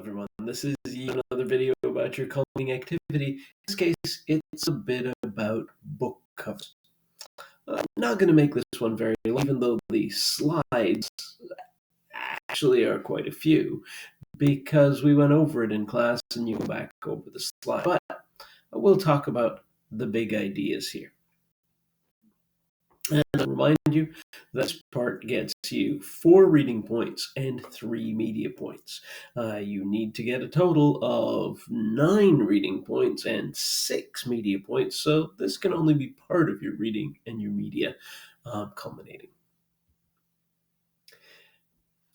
everyone. This is yet another video about your culminating activity. In this case, it's a bit about book covers. I'm not going to make this one very long, even though the slides actually are quite a few, because we went over it in class and you go back over the slide. But we'll talk about the big ideas here. And I'll remind you, this part gets you 4 reading points and 3 media points. You need to get a total of 9 reading points and 6 media points, so this can only be part of your reading and your media culminating.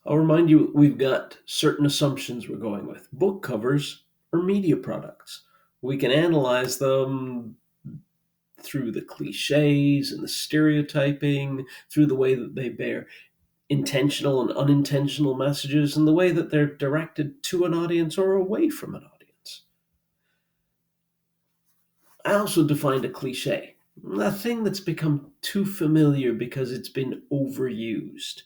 I'll remind you, we've got certain assumptions we're going with. Book covers are media products. We can analyze them through the cliches and the stereotyping, through the way that they bear intentional and unintentional messages, and the way that they're directed to an audience or away from an audience. I also defined a cliche, a thing that's become too familiar because it's been overused.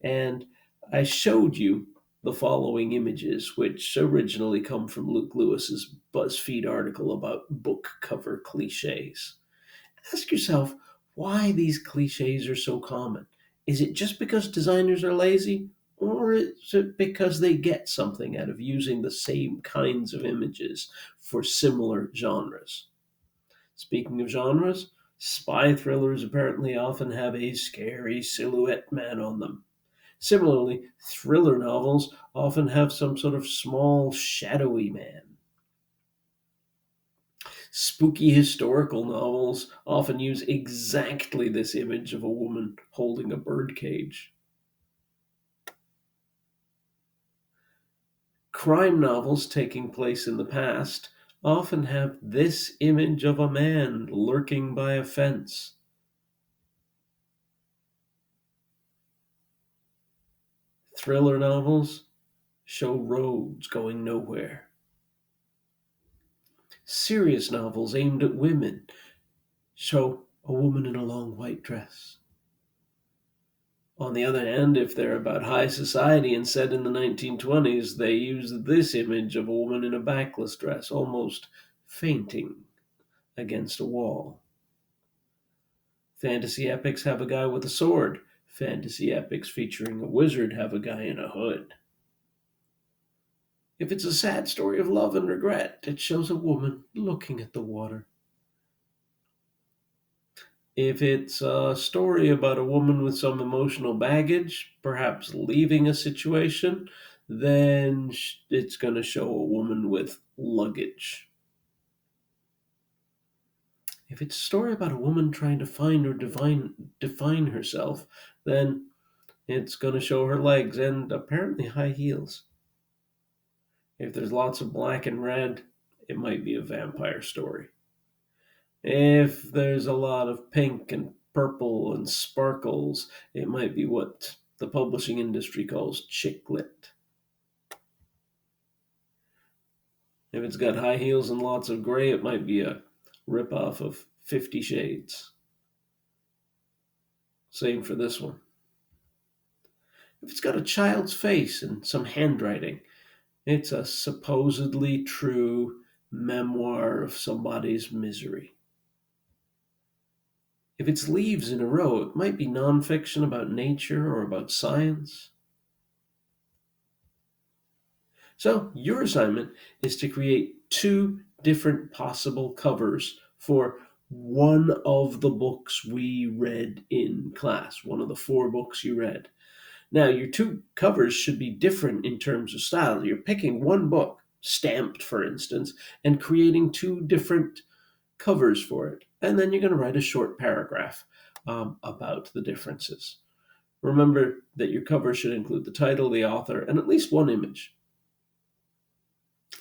And I showed you the following images, which originally come from Luke Lewis's BuzzFeed article about book cover cliches. Ask yourself why these cliches are so common. Is it just because designers are lazy? Or is it because they get something out of using the same kinds of images for similar genres? Speaking of genres, spy thrillers apparently often have a scary silhouette man on them. Similarly, thriller novels often have some sort of small, shadowy man. Spooky historical novels often use exactly this image of a woman holding a birdcage. Crime novels taking place in the past often have this image of a man lurking by a fence. Thriller novels show roads going nowhere. Serious novels aimed at women show a woman in a long white dress. On the other hand, if they're about high society and set in the 1920s, they use this image of a woman in a backless dress, almost fainting against a wall. Fantasy epics have a guy with a sword. Fantasy epics featuring a wizard have a guy in a hood. If it's a sad story of love and regret, it shows a woman looking at the water. If it's a story about a woman with some emotional baggage, perhaps leaving a situation, then it's going to show a woman with luggage. If it's a story about a woman trying to find or define herself, then it's going to show her legs and apparently high heels. If there's lots of black and red, it might be a vampire story. If there's a lot of pink and purple and sparkles, it might be what the publishing industry calls chick lit. If it's got high heels and lots of gray, it might be a ripoff of 50 Shades. Same for this one. If it's got a child's face and some handwriting, it's a supposedly true memoir of somebody's misery. If it's leaves in a row, it might be nonfiction about nature or about science. So your assignment is to create 2 different possible covers for one of the books we read in class, one of the 4 books you read. Now, your 2 covers should be different in terms of style. You're picking one book, stamped for instance, and creating 2 different covers for it. And then you're going to write a short paragraph about the differences. Remember that your cover should include the title, the author, and at least one image.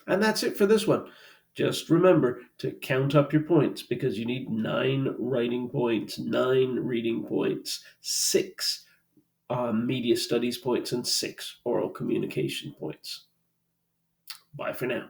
And that's it for this one. Just remember to count up your points because you need 9 writing points, 9 reading points, 6 media studies points, and 6 oral communication points. Bye for now.